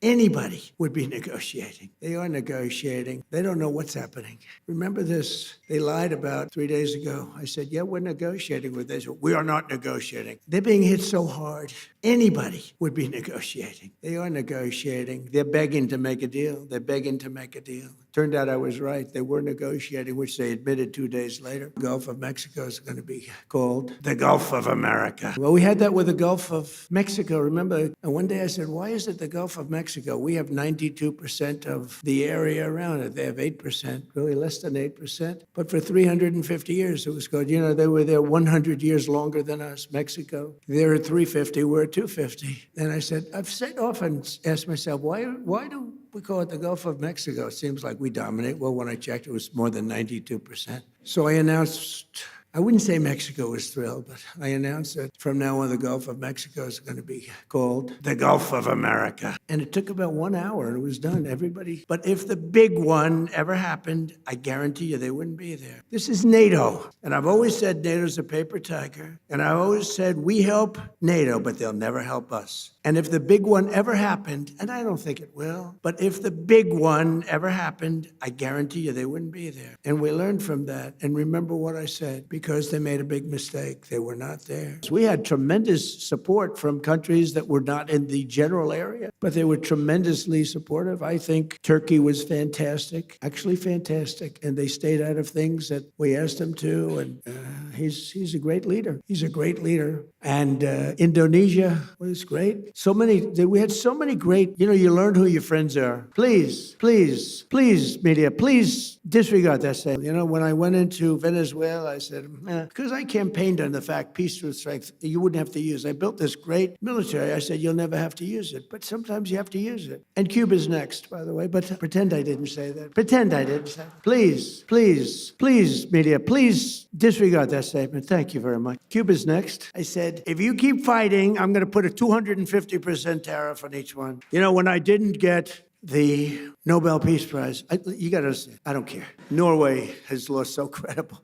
anybody would be negotiating. They are negotiating. They don't know what's happening. Remember this? They lied about 3 days ago. I said, yeah, we're negotiating with this. We are not negotiating. They're being hit so hard. Anybody would be negotiating. They are negotiating. They're begging to make a deal. They're begging to make a deal. Turned out I was right. They were negotiating, which they admitted 2 days later. The Gulf of Mexico is going to be called the Gulf of America. Well, we had that with the Gulf of Mexico, remember? And one day I said, why is it the Gulf of Mexico? We have 92% of the area around it. They have 8%, really less than 8%. But for 350 years, it was called, they were there 100 years longer than us, Mexico. They're at 350, we're at 250. And I said, often asked myself, why do we call it the Gulf of Mexico? It seems like we dominate. Well, when I checked, it was more than 92%. So I announced, I wouldn't say Mexico was thrilled, but I announced that from now on, the Gulf of Mexico is going to be called the Gulf of America. And it took about 1 hour and it was done. Everybody. But if the big one ever happened, I guarantee you they wouldn't be there. This is NATO. And I've always said NATO's a paper tiger. And I've always said we help NATO, but they'll never help us. And if the big one ever happened, and I don't think it will, but if the big one ever happened, I guarantee you they wouldn't be there. And we learned from that. And remember what I said, because they made a big mistake. They were not there. So we had tremendous support from countries that were not in the general area, but they were tremendously supportive. I think Turkey was fantastic, actually fantastic. And they stayed out of things that we asked them to. And he's a great leader. He's a great leader. And Indonesia was great. We had so many great, you learn who your friends are. Please, media, please disregard that statement. When I went into Venezuela, I said, because I campaigned on the fact peace through strength, you wouldn't have to use. I built this great military. I said, you'll never have to use it. But sometimes you have to use it. And Cuba's next, by the way. But pretend I didn't say that. Pretend I didn't say that. Please, media, please disregard that statement. Thank you very much. Cuba's next. I said, if you keep fighting, I'm going to put a 250% tariff on each one. When I didn't get the Nobel Peace Prize, you got to understand, I don't care. Norway has lost so credible.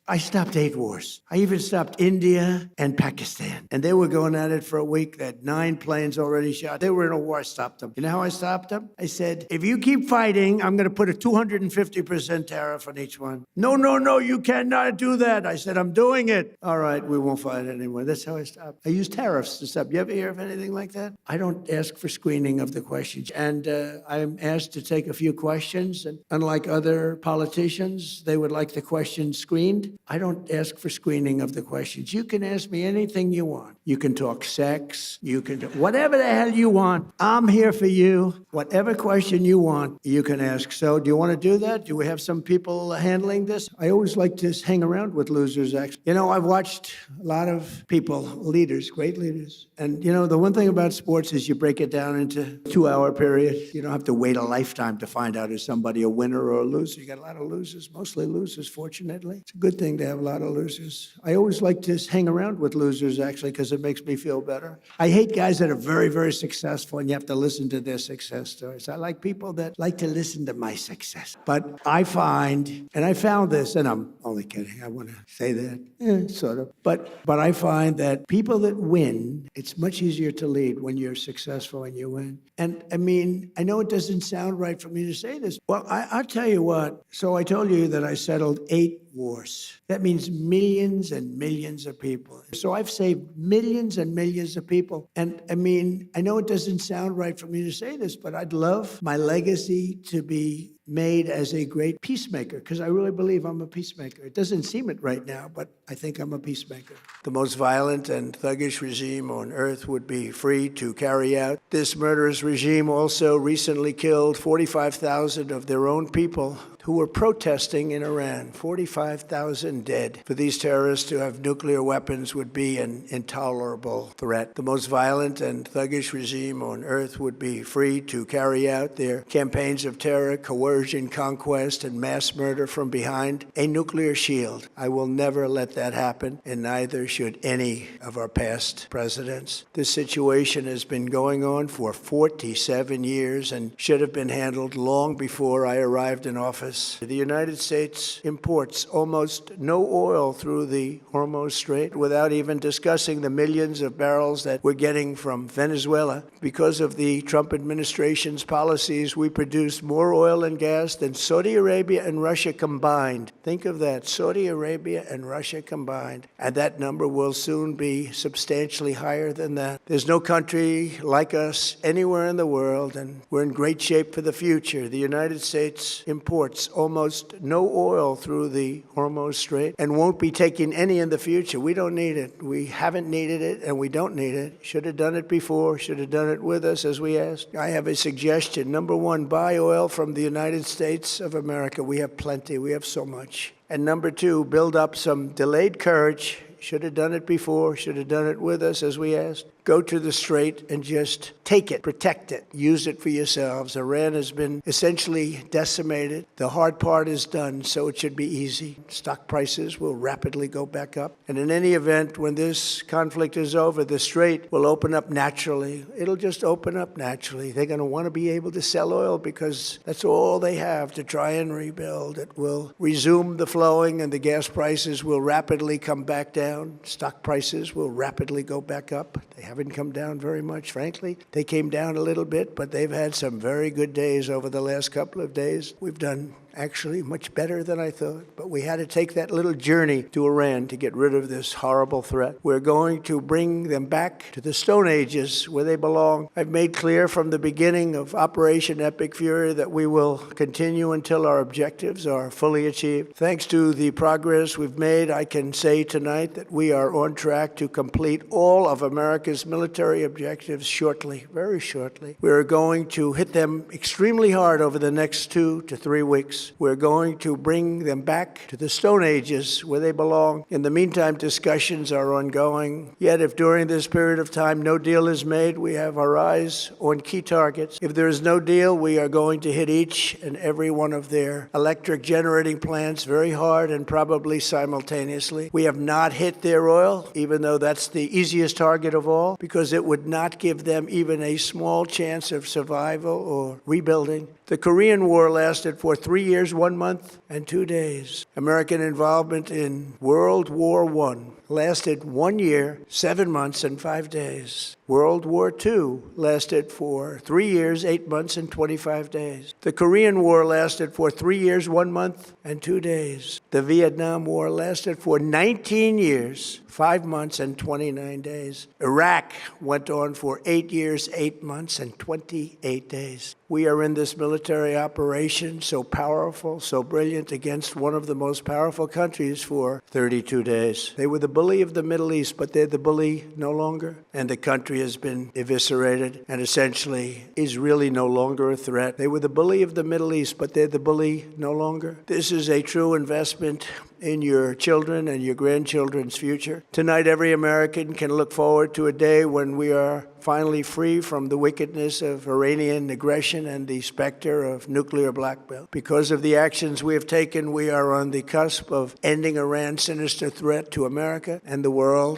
I stopped 8 wars. I even stopped India and Pakistan. And they were going at it for a week. They had 9 planes already shot. They were in a war. I stopped them. You know how I stopped them? I said, if you keep fighting, I'm going to put a 250% tariff on each one. No, you cannot do that. I said, I'm doing it. All right, we won't fight anymore. That's how I stopped. I use tariffs to stop. You ever hear of anything like that? I don't ask for screening of the questions. And I'm asked to take a few questions. And unlike other politicians, they would like the questions screened. I don't ask for screening of the questions. You can ask me anything you want. You can talk sex. You can do whatever the hell you want. I'm here for you. Whatever question you want, you can ask. So do you want to do that? Do we have some people handling this? I always like to hang around with losers, actually. I've watched a lot of people, leaders, great leaders. And, the one thing about sports is you break it down into 2-hour periods. You don't have to wait a lifetime to find out is somebody a winner or a loser. You got a lot of losers, mostly losers, fortunately. It's a good thing to have a lot of losers. I always like to hang around with losers, actually, because it makes me feel better. I hate guys that are very, very successful and you have to listen to their success stories. I like people that like to listen to my success. But I find, and I found this, and I'm only kidding, I want to say that, sort of. But I find that people that win, it's much easier to lead when you're successful and you win. And I know it doesn't sound right for me to say this. Well, I'll tell you what. So I told you that I settled 8 wars. That means millions and millions of people. So I've saved millions and millions of people. And I know it doesn't sound right for me to say this, but I'd love my legacy to be made as a great peacemaker, because I really believe I'm a peacemaker. It doesn't seem it right now, but I think I'm a peacemaker. The most violent and thuggish regime on earth would be free to carry out. This murderous regime also recently killed 45,000 of their own people who were protesting in Iran. 45,000 dead. For these terrorists to have nuclear weapons would be an intolerable threat. The most violent and thuggish regime on earth would be free to carry out their campaigns of terror, coercion, subversion, conquest, and mass murder from behind a nuclear shield. I will never let that happen, and neither should any of our past presidents. This situation has been going on for 47 years and should have been handled long before I arrived in office. The United States imports almost no oil through the Hormuz Strait, without even discussing the millions of barrels that we're getting from Venezuela. Because of the Trump administration's policies, we produce more oil and gas than Saudi Arabia and Russia combined. Think of that, Saudi Arabia and Russia combined. And that number will soon be substantially higher than that. There's no country like us anywhere in the world, and we're in great shape for the future. The United States imports almost no oil through the Hormuz Strait and won't be taking any in the future. We don't need it. We haven't needed it, and we don't need it. Should have done it before, should have done it with us as we asked. I have a suggestion. Number one, buy oil from the United States of America. We have plenty. We have so much. And number two, build up some delayed courage. Should have done it before, should have done it with us as we asked. Go to the strait and just take it, protect it, use it for yourselves. Iran has been essentially decimated. The hard part is done, so it should be easy. Stock prices will rapidly go back up. And in any event, when this conflict is over, the strait will open up naturally. It'll just open up naturally. They're going to want to be able to sell oil because that's all they have to try and rebuild. It will resume the flowing, and the gas prices will rapidly come back down. Stock prices will rapidly go back up. They haven't come down very much, frankly. They came down a little bit, but they've had some very good days over the last couple of days. We've done actually much better than I thought, but we had to take that little journey to Iran to get rid of this horrible threat. We're going to bring them back to the Stone Ages where they belong. I've made clear from the beginning of Operation Epic Fury that we will continue until our objectives are fully achieved. Thanks to the progress we've made, I can say tonight that we are on track to complete all of America's military objectives shortly, very shortly. We are going to hit them extremely hard over the next 2 to 3 weeks. We're going to bring them back to the Stone Ages where they belong. In the meantime, discussions are ongoing. Yet if during this period of time no deal is made, we have our eyes on key targets. If there is no deal, we are going to hit each and every one of their electric generating plants very hard and probably simultaneously. We have not hit their oil, even though that's the easiest target of all, because it would not give them even a small chance of survival or rebuilding. The Korean War lasted for 3 years, 1 month, and 2 days. American involvement in World War I lasted 1 year, 7 months, and 5 days. World War II lasted for 3 years, 8 months, and 25 days. The Korean War lasted for 3 years, 1 month, and 2 days. The Vietnam War lasted for 19 years, 5 months, and 29 days. Iraq went on for 8 years, 8 months, and 28 days. We are in this military operation, so powerful, so brilliant, against one of the most powerful countries for 32 days. They were the bully of the Middle East, but they're the bully no longer. And the country has been eviscerated and essentially is really no longer a threat. They were the bully of the Middle East, but they're the bully no longer. This is a true investment in your children and your grandchildren's future. Tonight, every American can look forward to a day when we are finally free from the wickedness of Iranian aggression and the specter of nuclear blackmail. Because of the actions we have taken, we are on the cusp of ending Iran's sinister threat to America and the world.